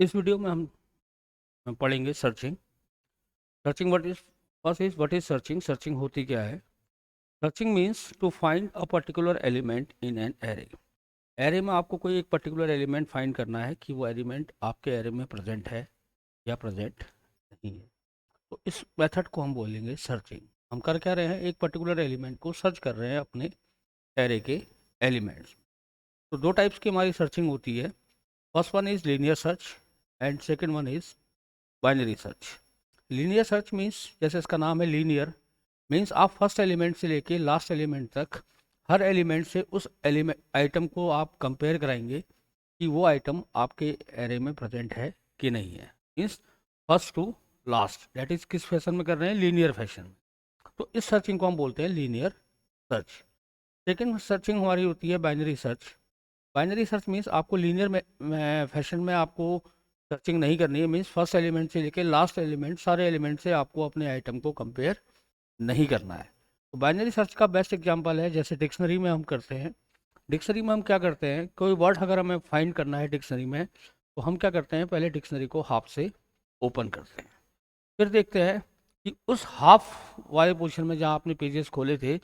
इस वीडियो में हम पढ़ेंगे searching. Searching what is searching. Searching होती क्या है? Searching means to find a particular element in an array. Array में आपको कोई एक पर्टिकुलर एलिमेंट फाइंड करना है कि वो एलिमेंट आपके एरे में प्रेजेंट है या प्रेजेंट नहीं है। तो इस मेथड को हम बोलेंगे सर्चिंग। हम कर क्या रहे हैं? एक पर्टिकुलर एलिमेंट को सर्च कर रहे हैं अपने एरे के एलिमेंट्स। तो दो टाइप्स की हमारी सर्चिंग होती है। First one is linear search and second one is binary search. Linear search means, जैसे इसका नाम है लीनियर, मीन्स आप फर्स्ट एलिमेंट से लेके लास्ट एलिमेंट तक हर एलिमेंट से उस एलिमेंट आइटम को आप कंपेयर कराएंगे कि वो आइटम आपके एरे में प्रेजेंट है कि नहीं है। Means first to last, that is किस फैशन में कर रहे हैं? लीनियर फैशन में। तो इस सर्चिंग को हम बोलते हैं लीनियर सर्च। सेकेंड सर्चिंग हमारी होती है binary search. Binary search means आपको लीनियर में फैशन में आपको सर्चिंग नहीं करनी है। मीन्स फर्स्ट एलिमेंट से लेके लास्ट एलिमेंट, सारे एलिमेंट से आपको अपने आइटम को कंपेयर नहीं करना है। तो बाइनरी सर्च का बेस्ट एग्जांपल है जैसे डिक्शनरी में हम करते हैं। डिक्शनरी में हम क्या करते हैं, कोई वर्ड अगर हमें फाइंड करना है डिक्शनरी में, तो हम क्या करते हैं? पहले डिक्शनरी को हाफ से ओपन करते हैं, फिर देखते हैं कि उस हाफ वाले पोजिशन में जहाँ आपने पेजेस खोले थे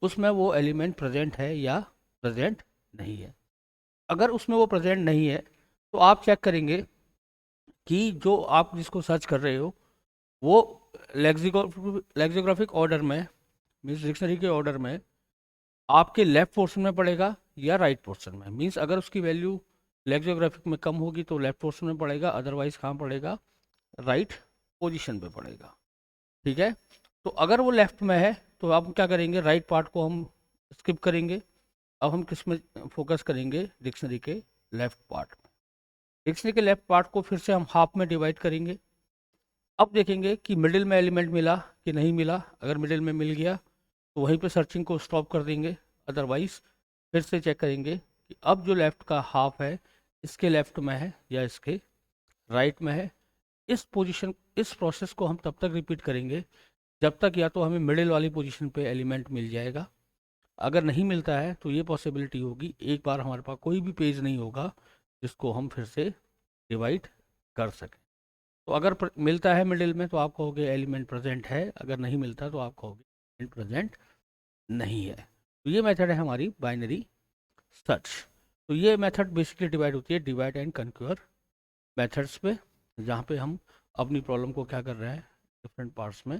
उसमें वो एलिमेंट प्रेजेंट है या प्रेजेंट नहीं है। अगर उसमें वो प्रेजेंट नहीं है तो आप चेक करेंगे कि जो आप जिसको सर्च कर रहे हो वो लेक्सिकोग्राफिक ऑर्डर में, मीन्स डिक्शनरी के ऑर्डर में आपके लेफ्ट पोर्शन में पड़ेगा या राइट पोर्शन में। मीन्स अगर उसकी वैल्यू लेक्सिकोग्राफिक में कम होगी तो लेफ्ट पोर्शन में पड़ेगा, अदरवाइज कहाँ पड़ेगा? राइट पोजीशन पे पड़ेगा। ठीक है। तो अगर वो लेफ्ट में है तो आप क्या करेंगे? राइट पार्ट को हम स्किप करेंगे। अब हम किस में फोकस करेंगे? डिक्शनरी के लेफ्ट पार्ट। डिक्शनरी के लेफ्ट पार्ट को फिर से हम हाफ में डिवाइड करेंगे। अब देखेंगे कि मिडिल में एलिमेंट मिला कि नहीं मिला। अगर मिडिल में मिल गया तो वहीं पे सर्चिंग को स्टॉप कर देंगे, अदरवाइज फिर से चेक करेंगे कि अब जो लेफ्ट का हाफ है इसके लेफ्ट में है या इसके राइट में है। इस प्रोसेस को हम तब तक रिपीट करेंगे जब तक या तो हमें मिडिल वाली पोजीशन पे एलिमेंट मिल जाएगा। अगर नहीं मिलता है तो ये पॉसिबिलिटी होगी एक बार हमारे पास कोई भी पेज नहीं होगा जिसको हम फिर से डिवाइड कर सकें। तो अगर मिलता है मिडिल में तो आप कहोगे एलिमेंट प्रेजेंट है, अगर नहीं मिलता तो आप कहोगे एलिमेंट प्रेजेंट नहीं है। तो ये मेथड है हमारी बाइनरी सर्च। तो ये मेथड बेसिकली डिवाइड होती है डिवाइड एंड कंक्योर मेथड्स पे, जहाँ पे हम अपनी प्रॉब्लम को क्या कर रहे हैं? डिफरेंट पार्ट्स में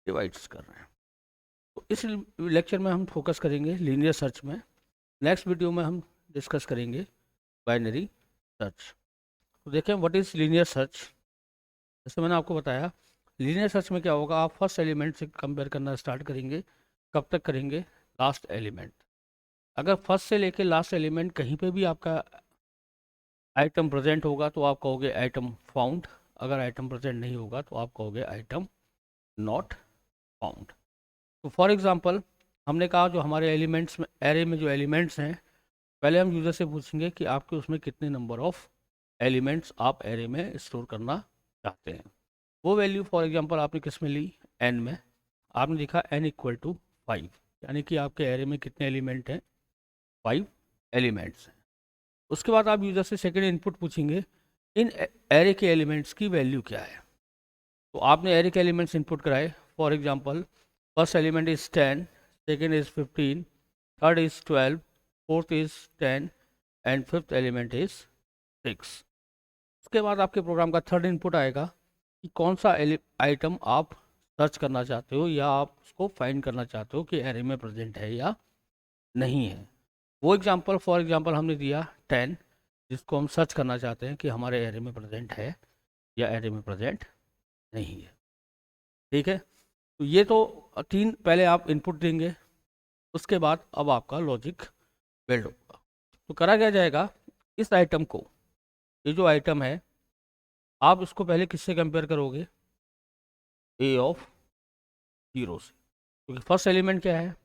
डिवाइड्स कर रहे हैं। तो इस लेक्चर में हम फोकस करेंगे लीनियर सर्च में। नेक्स्ट वीडियो में हम डिस्कस करेंगे बाइनरी सर्च। तो देखें व्हाट इज़ लीनियर सर्च। जैसे मैंने आपको बताया, लीनियर सर्च में क्या होगा, आप फर्स्ट एलिमेंट से कंपेयर करना स्टार्ट करेंगे। कब तक करेंगे? Last element. अगर फर्स्ट से लेके लास्ट एलिमेंट कहीं पे भी आपका आइटम प्रेजेंट होगा तो आप कहोगे आइटम फाउंड। अगर आइटम प्रेजेंट नहीं होगा तो आप कहोगे आइटम नॉट फाउंड। तो फॉर एग्जांपल हमने कहा जो हमारे एलिमेंट्स में, एरे में जो एलिमेंट्स हैं, पहले हम यूज़र से पूछेंगे कि आपके उसमें कितने नंबर ऑफ एलिमेंट्स आप एरे में स्टोर करना चाहते हैं। वो वैल्यू फॉर एग्जांपल आपने किस में ली? एन में। आपने लिखा एन इक्वल टू 5, यानी कि आपके एरे में कितने एलिमेंट हैं? 5 एलिमेंट्स हैं। उसके बाद आप यूज़र से सेकेंड इनपुट पूछेंगे इन एरे के एलिमेंट्स की वैल्यू क्या है। तो आपने एरे के एलिमेंट्स इनपुट कराए। For example first element is 10, second is 15, third is 12, fourth is 10 and fifth element is 6। उसके बाद आपके प्रोग्राम का थर्ड इनपुट आएगा कि कौन सा आइटम आप सर्च करना चाहते हो या आप उसको फाइंड करना चाहते हो कि एरे में प्रेजेंट है या नहीं है। वो एग्जांपल फॉर एग्जांपल हमने दिया 10, जिसको हम सर्च करना चाहते हैं कि हमारे एरे में प्रेजेंट है या एरे में प्रेजेंट नहीं है। ठीक है। तो ये तो तीन पहले आप इनपुट देंगे। उसके बाद अब आपका लॉजिक बिल्ड होगा। तो करा क्या जाएगा? इस आइटम को, ये जो आइटम है, आप इसको पहले किससे कंपेयर करोगे? ए ऑफ 0 से। क्योंकि फर्स्ट एलिमेंट क्या है?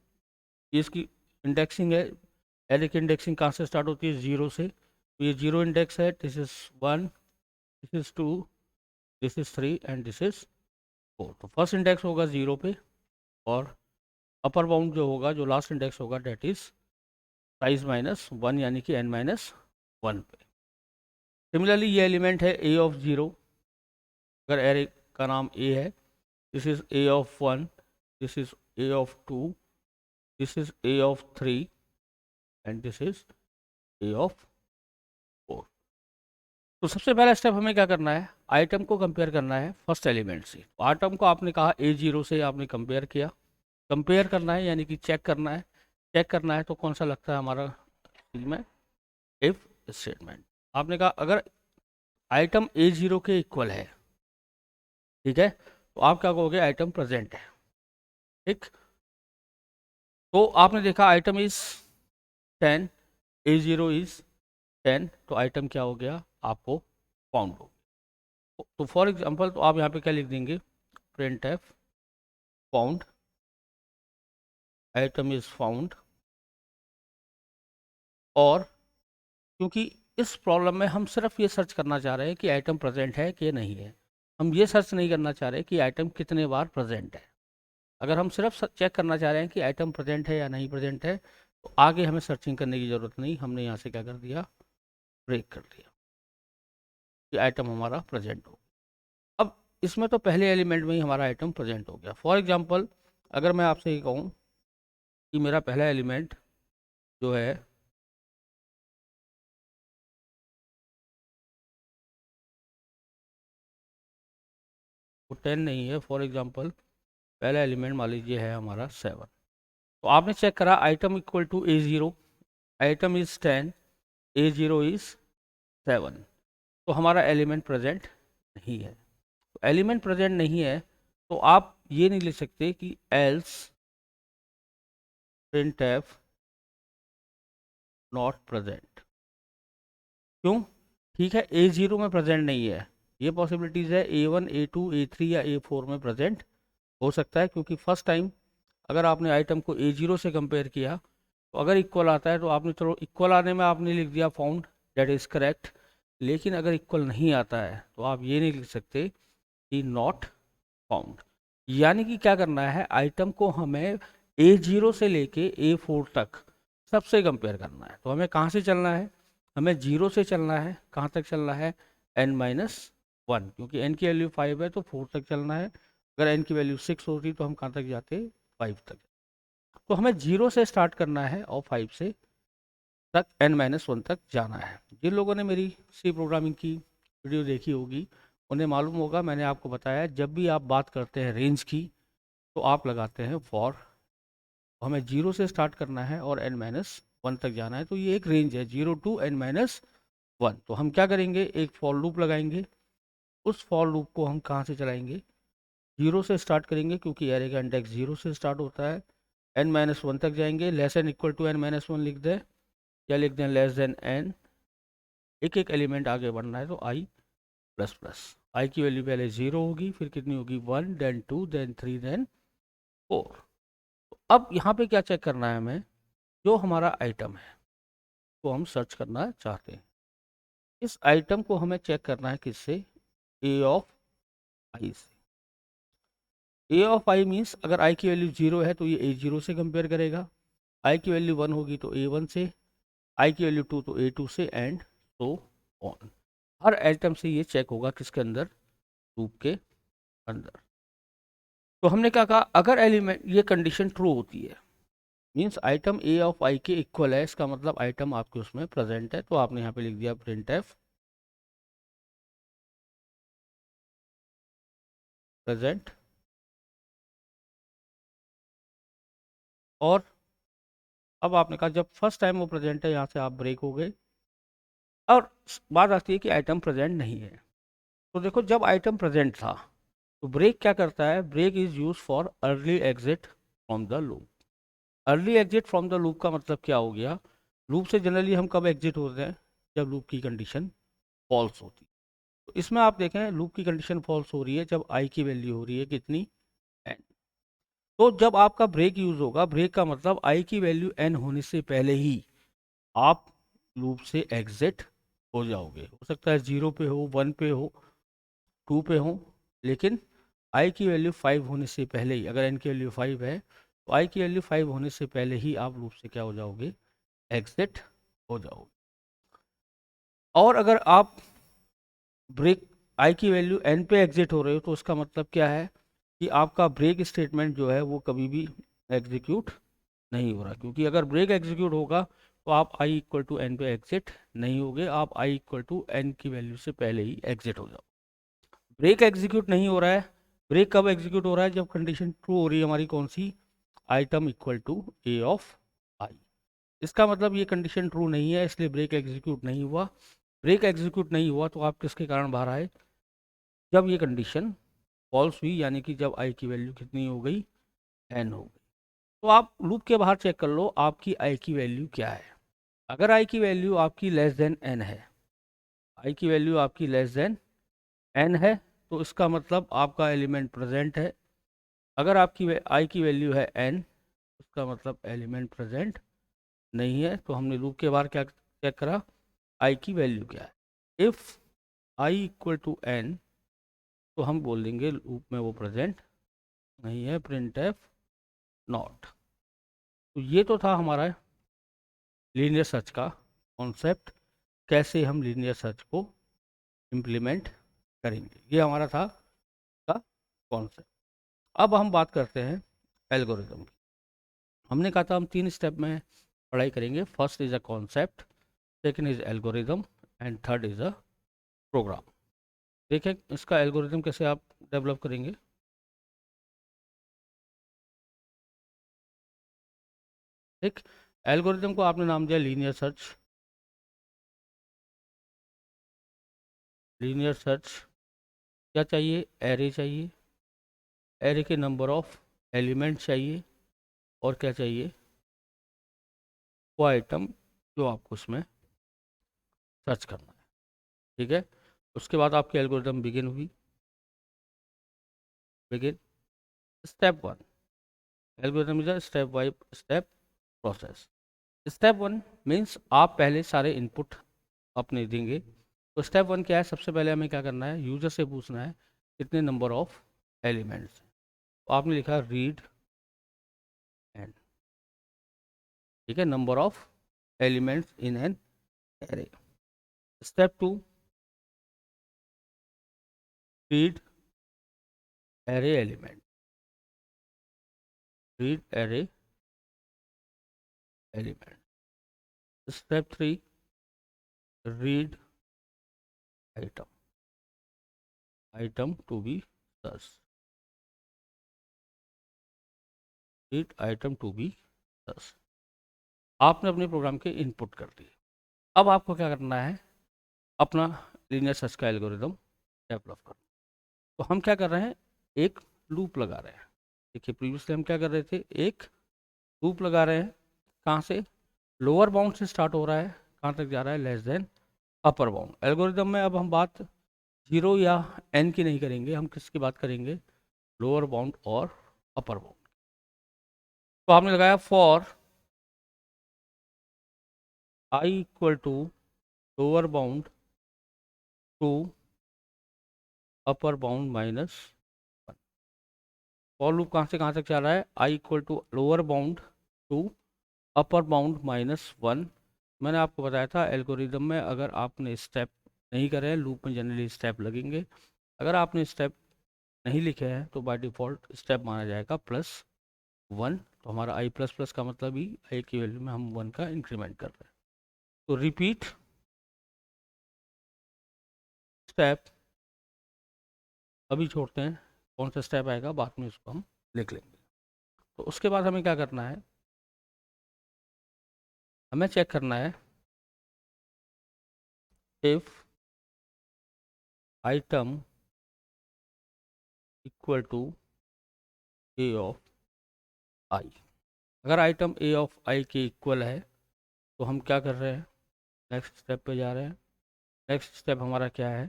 ये इसकी इंडेक्सिंग है। एरे की इंडेक्सिंग कहाँ से स्टार्ट होती है? 0 से। तो ये 0 इंडेक्स है। This is 1, this is 2, this is 3 and this is 4। तो फर्स्ट इंडेक्स होगा 0 पे, और अपर बाउंड जो होगा, जो लास्ट इंडेक्स होगा, डेट इज साइज -1 यानी कि n-1 पे। सिमिलरली ये एलिमेंट है ए ऑफ 0, अगर एरे का नाम ए है, this is a of 1, this is a of 2, this is a of 3 and this is a of 4। तो सबसे पहला स्टेप हमें क्या करना है, आइटम को कंपेयर करना है फर्स्ट एलिमेंट से। आइटम को आपने कहा A0 से आपने कंपेयर किया, कंपेयर करना है यानी कि चेक करना है। चेक करना है तो कौन सा लगता है हमारा चीज में, इफ स्टेटमेंट। आपने कहा अगर आइटम A0 के इक्वल है, ठीक है, तो आप क्या कहोगे, आइटम प्रेजेंट है। ठीक, तो आपने देखा आइटम इज 10, A0 इज 10, तो आइटम क्या हो गया, आपको फाउंड हो। तो फॉर एग्जांपल तो आप यहाँ पे क्या लिख देंगे, print F found, item is found. और क्योंकि इस प्रॉब्लम में हम सिर्फ ये सर्च करना चाह रहे हैं कि आइटम प्रेजेंट है कि नहीं है, हम ये सर्च नहीं करना चाह रहे कि आइटम कितने बार प्रेजेंट है। अगर हम सिर्फ चेक करना चाह रहे हैं कि आइटम प्रेजेंट है या नहीं प्रेजेंट है, तो आगे हमें सर्चिंग करने की ज़रूरत नहीं, हमने यहाँ से क्या कर दिया, ब्रेक कर दिया कि आइटम हमारा प्रेजेंट हो। अब इसमें तो पहले एलिमेंट में ही हमारा आइटम प्रेजेंट हो गया। फॉर एग्जाम्पल अगर मैं आपसे ये कहूँ कि मेरा पहला एलिमेंट जो है वो 10 नहीं है, फॉर एग्जांपल पहला एलिमेंट मान लीजिए है हमारा 7, तो आपने चेक करा item equal to A0, item is 10, A0 is 7, तो हमारा एलिमेंट प्रेजेंट नहीं है। तो एलिमेंट प्रेजेंट नहीं है तो आप ये नहीं लिख सकते कि एल्स printf नॉट प्रेजेंट। क्यों, ठीक है A0 में प्रेजेंट नहीं है, ये पॉसिबिलिटीज़ है A1, A2, A3 या A4 में प्रेजेंट हो सकता है, क्योंकि फर्स्ट टाइम अगर आपने आइटम को A0 से कंपेयर किया तो अगर इक्वल आता है तो आपने, चलो इक्वल आने में आपने लिख दिया फाउंड, दैट इज़ करेक्ट। लेकिन अगर इक्वल नहीं आता है तो आप ये नहीं लिख सकते कि नॉट फाउंड। यानी कि क्या करना है, आइटम को हमें A0 से लेके A4 तक सबसे कंपेयर करना है। तो हमें कहाँ से चलना है, हमें 0 से चलना है, कहाँ तक चलना है, n-1, क्योंकि n की वैल्यू 5 है तो 4 तक चलना है। अगर n की वैल्यू 6 होती तो हम कहाँ तक जाते, 5 तक। तो हमें 0 से स्टार्ट करना है और 5 से तक n-1 तक जाना है। जिन लोगों ने मेरी सी प्रोग्रामिंग की वीडियो देखी होगी उन्हें मालूम होगा, मैंने आपको बताया जब भी आप बात करते हैं रेंज की तो आप लगाते हैं फॉर। हमें 0 से स्टार्ट करना है और n-1 तक जाना है, तो ये एक रेंज है 0 टू n-1। तो हम क्या करेंगे, एक फॉर लूप लगाएंगे। उस फॉर लूप को हम कहाँ से चलाएंगे, 0 से स्टार्ट करेंगे क्योंकि एरे का इंडेक्स 0 से स्टार्ट होता है, n-1 तक जाएंगे, less N equal to n-1 लिख दें या लिख दें लेस देन n। एक एक एलिमेंट आगे बढ़ना है तो i प्लस प्लस, आई की वैल्यू पहले 0 होगी, फिर कितनी होगी 1, देन 2, देन 3, देन 4। अब यहाँ पे क्या चेक करना है हमें, जो हमारा आइटम है वो हम सर्च करना चाहते हैं। इस आइटम को हमें चेक करना है किससे, ए ऑफ आई से। ए ऑफ आई मीन्स अगर आई की वैल्यू 0 है तो ये A0 से कंपेयर करेगा, आई की वैल्यू 1 होगी तो A1 से, आई की वैल्यू 2 तो A2 से, and so on. Her item से ये चेक होगा किसके अंदर, लूप के अंदर। तो हमने क्या कहा, अगर एलिमेंट ये कंडीशन ट्रू होती है मीन्स आइटम ए ऑफ आई के इक्वल है, इसका मतलब आइटम आपके उसमें प्रेजेंट है। तो आपने यहाँ पे लिख दिया प्रिंट एफ प्रेजेंट। और अब आपने कहा जब फर्स्ट टाइम वो प्रेजेंट है, यहाँ से आप ब्रेक हो गए। और बात आती है कि आइटम प्रेजेंट नहीं है। तो देखो जब आइटम प्रेजेंट था तो ब्रेक क्या करता है, break is use for early exit from the loop. Early exit from the loop का मतलब क्या हो गया, लूप से जनरली हम कब एग्जिट होते हैं, जब लूप की कंडीशन फॉल्स होती है। तो इसमें आप देखें लूप की कंडीशन फॉल्स हो रही है जब आई की वैल्यू हो रही है कितनी, n। तो जब आपका ब्रेक यूज होगा, ब्रेक का मतलब आई की वैल्यू n होने से पहले ही आप लूप से एग्जिट हो जाओगे। हो सकता है 0 पे हो, 1 पे हो, 2 पे हो, लेकिन आई की वैल्यू 5 होने से पहले ही, अगर n की वैल्यू 5 है तो आई की वैल्यू 5 होने से पहले ही आप लूप से क्या हो जाओगे, एग्जिट हो जाओगे। और अगर आप ब्रेक आई की वैल्यू एन पे एग्जिट हो रही हो तो उसका मतलब क्या है कि आपका ब्रेक स्टेटमेंट जो है वो कभी भी एग्जीक्यूट नहीं हो रहा, क्योंकि अगर ब्रेक एग्जीक्यूट होगा तो आप आई इक्वल टू एन पे एग्जिट नहीं होगे, आप आई इक्वल टू एन की वैल्यू से पहले ही एग्जिट हो जाओ। ब्रेक एग्जीक्यूट नहीं हो रहा है। ब्रेक कब एग्जीक्यूट हो रहा है? जब कंडीशन ट्रू हो रही है हमारी, कौन सी? Item equal to A of I. इसका मतलब ये कंडीशन ट्रू नहीं है, इसलिए ब्रेक एग्जीक्यूट नहीं हुआ। ब्रेक एग्जीक्यूट नहीं हुआ तो आप किसके कारण बाहर आए? जब ये कंडीशन फॉल्स हुई, यानी कि जब आई की वैल्यू कितनी हो गई? एन हो गई। तो आप लूप के बाहर चेक कर लो आपकी आई की वैल्यू क्या है। अगर आई की वैल्यू आपकी लेस देन एन है, आई की वैल्यू आपकी लेस देन एन है, तो इसका मतलब आपका एलिमेंट प्रेजेंट है। अगर आपकी आई की वैल्यू है एन, उसका मतलब एलिमेंट प्रेजेंट नहीं है। तो हमने लूप के बाहर क्या चेक करा? आई की वैल्यू क्या है। If I equal to N, तो हम बोल देंगे लूप में वो प्रेजेंट नहीं है, प्रिंट एफ नॉट। तो ये तो था हमारा लीनियर सर्च का कॉन्सेप्ट, कैसे हम लीनियर सर्च को इम्प्लीमेंट करेंगे, ये हमारा था का कॉन्सेप्ट। अब हम बात करते हैं एल्गोरिदम की। हमने कहा था हम 3 स्टेप में पढ़ाई करेंगे। First is a concept, second is algorithm and third is a program. देखें इसका एल्गोरिदम कैसे आप डेवलप करेंगे। ठीक, एल्गोरिदम को आपने नाम दिया लीनियर सर्च। लीनियर सर्च क्या चाहिए? एरे चाहिए, एरे के नंबर ऑफ एलिमेंट चाहिए, और क्या चाहिए? वो आइटम जो आपको उसमें सर्च करना है। ठीक है, उसके बाद आपकी एल्गोरिदम बिगिन हुई। Begin step one, algorithm is a step by step process. Step one means आप पहले सारे इनपुट अपने देंगे। तो स्टेप वन क्या है? सबसे पहले हमें क्या करना है? यूजर से पूछना है कितने नंबर ऑफ एलिमेंट्स। तो आपने लिखा रीड एन, ठीक है, number of elements in an array. Step two, read array element, read array element. Step three, read item, item to be search, read item to be search. आपने अपने programme के input कर दिए। अब आपको क्या करना है? अपना लीनियर सर्च का एल्गोरिदम डेवलप करना। तो हम क्या कर रहे हैं? एक लूप लगा रहे हैं। देखिए प्रीवियसली हम क्या कर रहे थे? एक लूप लगा रहे हैं। कहाँ से? लोअर बाउंड से स्टार्ट हो रहा है, कहाँ तक जा रहा है? Less than upper bound. Algorithm में अब हम बात जीरो या एन की नहीं करेंगे, हम किसकी बात करेंगे? लोअर बाउंड और अपर बाउंड। तो आपने लगाया for I equal to lower bound to upper bound minus. For loop कहाँ से कहाँ तक जा रहा है? I equal to lower bound to upper bound minus one. मैंने आपको बताया था एल्गोरिदम में अगर आपने स्टेप नहीं करे हैं, लूप में जनरली स्टेप लगेंगे। अगर आपने स्टेप नहीं लिखे हैं तो बाय डिफ़ॉल्ट स्टेप माना जाएगा प्लस वन। तो हमारा आई प्लस प्लस का मतलब ही आई की वैल्यू में हम वन का इंक्रीमेंट कर रहे हैं। तो रिपीट स्टेप अभी छोड़ते हैं, कौन सा स्टेप आएगा बाद में उसको हम लिख लेंगे। तो उसके बाद हमें क्या करना है? हमें चेक करना है if item equal to A of I. अगर आइटम ए ऑफ आई के इक्वल है तो हम क्या कर रहे हैं? नेक्स्ट स्टेप पे जा रहे हैं। नेक्स्ट स्टेप हमारा क्या है?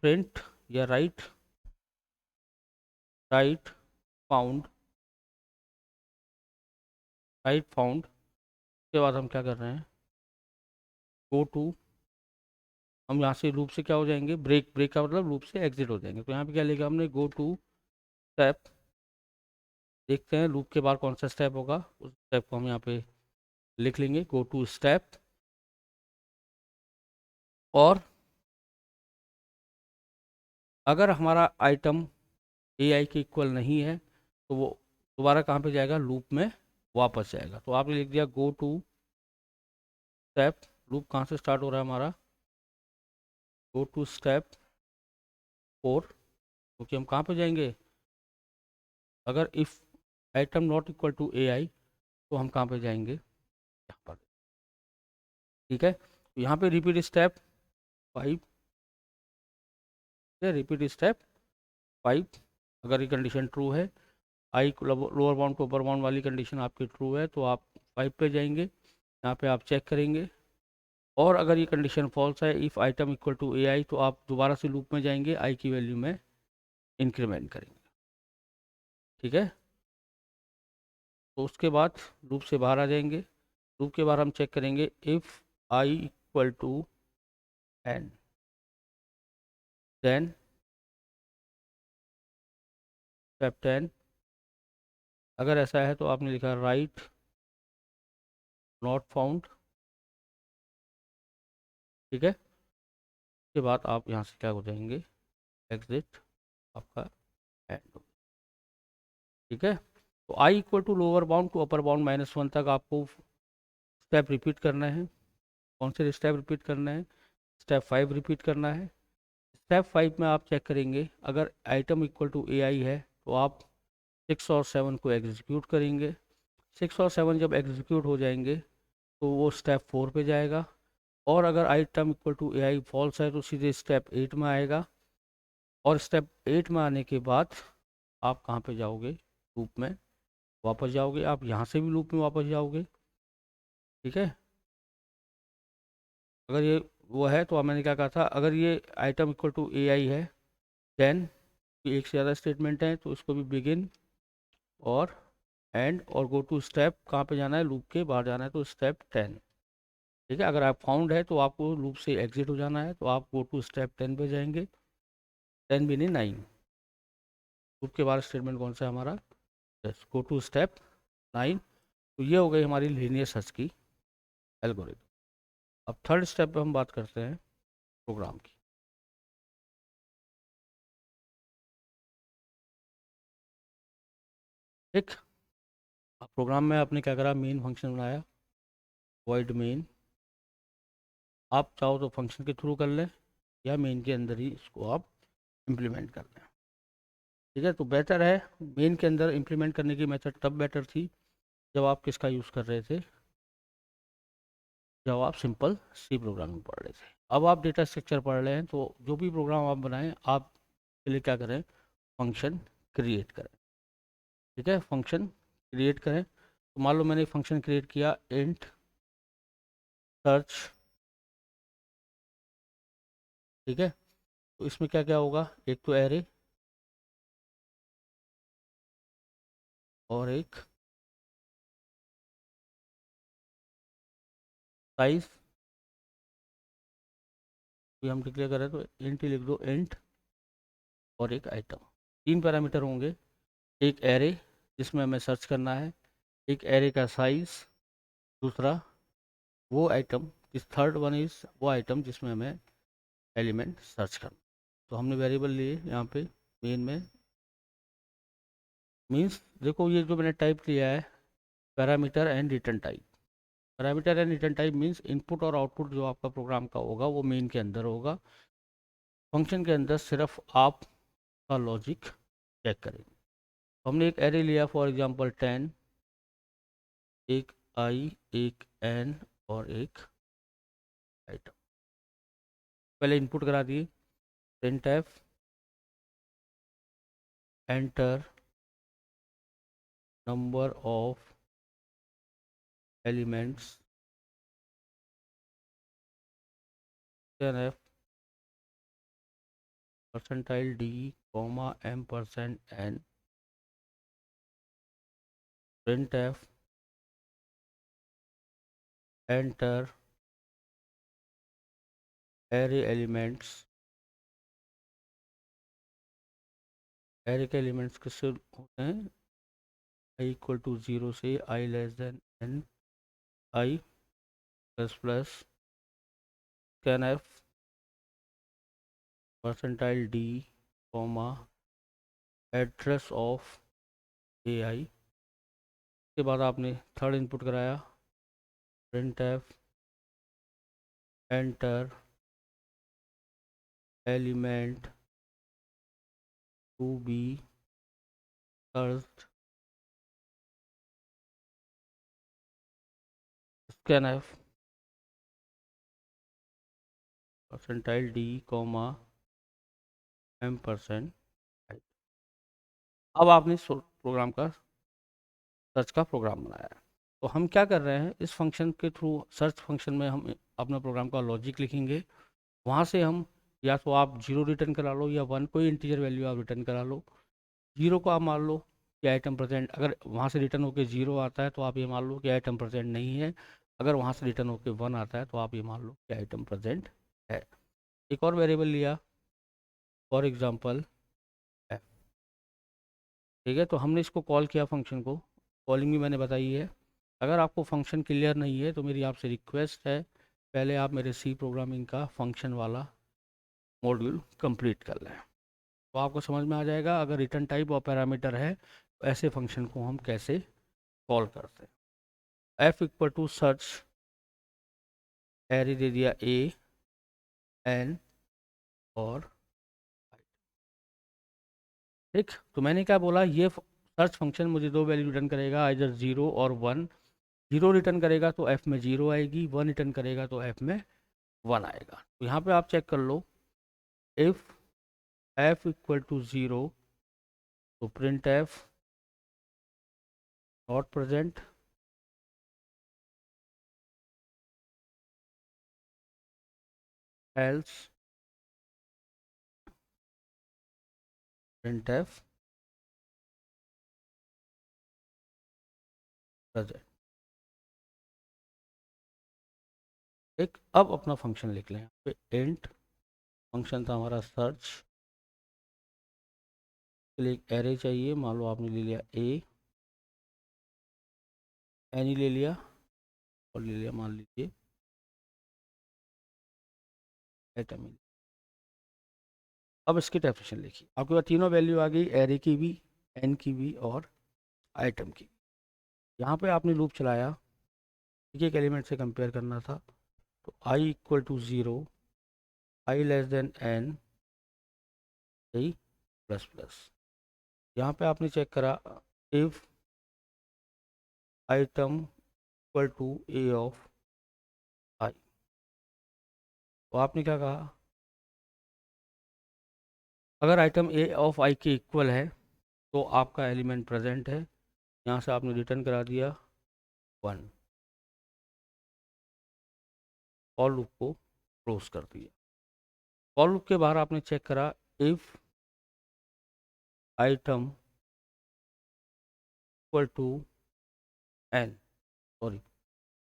प्रिंट या right, right found, right found. उसके बाद हम क्या कर रहे हैं? गो टू, हम यहाँ से लूप से क्या हो जाएंगे? ब्रेक, ब्रेक का मतलब लूप से एग्जिट हो जाएंगे। तो यहाँ पे क्या लिखा हमने? Go to step. देखते हैं लूप के बाद कौन सा स्टेप होगा, उस स्टेप को हम यहाँ पे लिख लेंगे। गो टू स्टेप, और अगर हमारा आइटम ए आई के इक्वल नहीं है तो वो दोबारा कहाँ पे जाएगा, लूप में वापस जाएगा। तो आपने लिख दिया गो टू स्टेप, लूप कहाँ से स्टार्ट हो रहा है हमारा, गो टू स्टेप 4, क्योंकि हम कहाँ पे जाएंगे, अगर if item not equal to A I तो हम कहाँ पे जाएंगे, यहाँ पर। ठीक है, तो यहाँ पे रिपीट स्टेप 5, रिपीट स्टेप 5, अगर ये कंडीशन ट्रू है, I lower bound to upper bound वाली कंडीशन आपकी ट्रू है तो आप 5 पे जाएंगे, यहाँ पे आप चेक करेंगे। और अगर ये कंडीशन फॉल्स है, if item equal to A I, तो आप दोबारा से लूप में जाएंगे, आई की वैल्यू में इंक्रीमेंट करेंगे। ठीक है, तो उसके बाद लूप से बाहर आ जाएंगे। लूप के बाहर हम चेक करेंगे if I equal to N, then step 10, अगर ऐसा है तो आपने लिखा राइट नॉट फाउंड। ठीक है, उसके बाद आप यहाँ से क्या हो जाएंगे, एग्जिट आपका एंड। ठीक है, तो I equal to lower bound to upper bound -1 तक आपको स्टेप रिपीट करना है। कौन से स्टेप रिपीट करना है, स्टेप 5 रिपीट करना है। स्टेप 5 में आप चेक करेंगे अगर आइटम इक्वल टू ए आई है तो आप 6 और 7 को एग्जीक्यूट करेंगे। 6 और 7 जब एग्जीक्यूट हो जाएंगे तो वो स्टेप 4 पे जाएगा। और अगर item equal to A I false है तो सीधे स्टेप 8 में आएगा। और स्टेप 8 में आने के बाद आप कहाँ पे जाओगे, लूप में वापस जाओगे, आप यहाँ से भी लूप में वापस जाओगे। ठीक है, अगर ये वो है तो मैंने क्या कहा था, अगर ये आइटम इक्वल टू ए आई है देन एक से ज़्यादा स्टेटमेंट है तो इसको भी बिगिन और एंड और गो टू स्टेप कहाँ पे जाना है, लूप के बाहर जाना है तो स्टेप 10। ठीक है, अगर आप फाउंड है तो आपको लूप से एग्जिट हो जाना है तो आप गो टू स्टेप 10 पे जाएंगे। 10 भी नहीं 9, लूप के बाहर स्टेटमेंट कौन सा है हमारा, यस, गो टू स्टेप 9। तो ये हो गई हमारी लीनियर सर्च की एल्गोरिथम। अब थर्ड स्टेप पे हम बात करते हैं प्रोग्राम की। ठीक, अब प्रोग्राम में आपने क्या करा, मेन फंक्शन बनाया, वॉइड मेन। आप चाहो तो फंक्शन के थ्रू कर लें या मेन के अंदर ही इसको आप इम्प्लीमेंट कर लें। ठीक है, तो बेटर है मेन के अंदर इम्प्लीमेंट करने की मेथड तब बेटर थी जब आप किसका यूज़ कर रहे थे, जब आप सिंपल सी प्रोग्रामिंग पढ़ रहे थे। अब आप डेटा स्ट्रक्चर पढ़ रहे हैं तो जो भी प्रोग्राम आप बनाएं आप के लिए क्या करें, फंक्शन क्रिएट करें। ठीक है, फंक्शन क्रिएट करें। तो मान लो मैंने फंक्शन क्रिएट किया इंट सर्च। ठीक है, तो इसमें क्या क्या होगा, एक तो एरे और एक साइज भी हम डिक्लेयर करें तो इंट ही लिख दो, इंट और एक आइटम। 3 पैरामीटर होंगे, एक एरे जिसमें हमें सर्च करना है, एक एरे का साइज, दूसरा वो आइटम, इस थर्ड वन इज वो आइटम जिसमें हमें एलिमेंट सर्च करना। तो हमने वेरिएबल लिए यहाँ पे मेन में, मीन्स देखो ये जो मैंने टाइप किया है parameter and return type. Parameter and return type means input और आउटपुट जो आपका प्रोग्राम का होगा वो मेन के अंदर होगा। फंक्शन के अंदर सिर्फ आप का लॉजिक चेक करेंगे। तो हमने एक एरे लिया फॉर एग्जांपल 10, एक आई, एक एन और एक आइटम। पहले इनपुट करा दिए, printf enter number of elements, F percentile D comma M percent N, printf enter array elements. Array के एलिमेंट्स किससे होते हैं, आई इक्वल टू 0 से I less than N, I plus plus scan F percentile D comma address of AI। उसके बाद आपने third input कराया print F enter element to be search scan F percentile D comma M%। अब आपने programme का search का programme बनाया है। तो हम क्या कर रहे हैं, इस फंक्शन के थ्रू सर्च फंक्शन में हम अपना प्रोग्राम का लॉजिक लिखेंगे। वहाँ से हम या तो आप 0 रिटर्न करा लो या 1, कोई इंटीजर वैल्यू आप रिटर्न करा लो। 0 को आप मान लो कि आइटम प्रेजेंट, अगर वहाँ से रिटर्न होकर 0 आता है तो आप ये मान लो कि आइटम प्रेजेंट नहीं है। अगर वहाँ से रिटर्न होकर 1 आता है तो आप ये मान लो कि आइटम प्रेजेंट है। एक और वेरिएबल लिया, फॉर एग्जाम्पल है, ठीक है। तो हमने इसको कॉल किया फंक्शन को, कॉलिंग भी मैंने बताई है। अगर आपको फंक्शन क्लियर नहीं है तो मेरी आपसे रिक्वेस्ट है, पहले आप मेरे सी प्रोग्रामिंग का फंक्शन वाला मॉड्यूल कंप्लीट कर लें, तो आपको समझ में आ जाएगा अगर रिटर्न टाइप और पैरामीटर है तो ऐसे फंक्शन को हम कैसे कॉल करते हैं। F equal to search, array दे दिया ए एन और, ठीक। तो मैंने क्या बोला, ये सर्च फंक्शन मुझे दो वैल्यू रिटर्न करेगा, इधर 0 और 1। 0 रिटर्न करेगा तो एफ में 0 आएगी, 1 रिटर्न करेगा तो एफ में 1 आएगा। तो यहाँ पे आप चेक कर लो, इफ एफ इक्वल टू 0 तो print F not present, else print F present. एक अब अपना फंक्शन लिख लें, यहाँ पे इंट फंक्शन था हमारा सर्च के लिए, एक एरे चाहिए, मान लो आपने ले लिया ए, एनी ले लिया और ले लिया मान लीजिए आइटम। अब इसकी डेफिनेशन लिखिए, आपके पास तीनों वैल्यू आ गई, एरे की भी, एन की भी और आइटम की। यहाँ पे आपने लूप चलाया, एक एलिमेंट से कंपेयर करना था, तो I equal to 0, I less than N, I plus plus. यहाँ पे आपने चेक करा if item equal to A of I, तो आपने क्या कहा, अगर आइटम ए ऑफ आई के इक्वल है तो आपका एलिमेंट प्रेजेंट है। यहाँ से आपने रिटर्न करा दिया 1 और लूप को क्लोज कर दिया। फॉर लूप के बाहर आपने चेक करा if item equal to N, sorry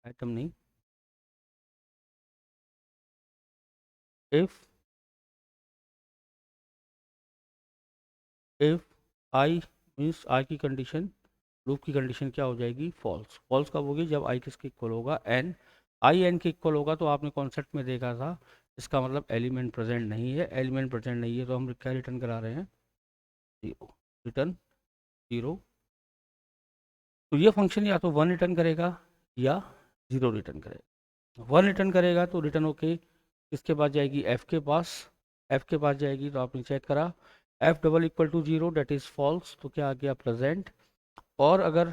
item नहीं, if if I means I की कंडीशन, लूप की कंडीशन क्या हो जाएगी, फॉल्स। फॉल्स कब होगी, जब आई किसके इक्वल होगा, एन। आई एन के इक्वल होगा तो आपने कॉन्सेप्ट में देखा था, इसका मतलब एलिमेंट प्रेजेंट नहीं है। एलिमेंट प्रेजेंट नहीं है तो हम क्या रिटर्न करा रहे हैं, 0, रिटर्न 0। तो ये फंक्शन या तो 1 रिटर्न करेगा या 0 रिटर्न करेगा। 1 रिटर्न करेगा तो रिटर्न होके किसके पास जाएगी, एफ के पास। एफ के पास जाएगी तो आपने चेक करा F double equal to 0 that is false, तो क्या आ गया प्रेजेंट। और अगर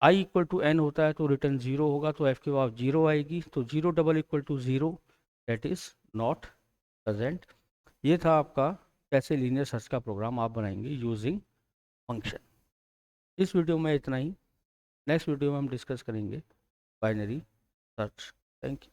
आई इक्वल टू एन होता है तो रिटर्न 0 होगा, तो एफ के पास 0 आएगी, तो 0 double equal to 0 that is not present. ये था आपका कैसे लीनियर सर्च का प्रोग्राम आप बनाएंगे यूजिंग फंक्शन। इस वीडियो में इतना ही, नेक्स्ट वीडियो में हम डिस्कस करेंगे बाइनरी सर्च। Thank you.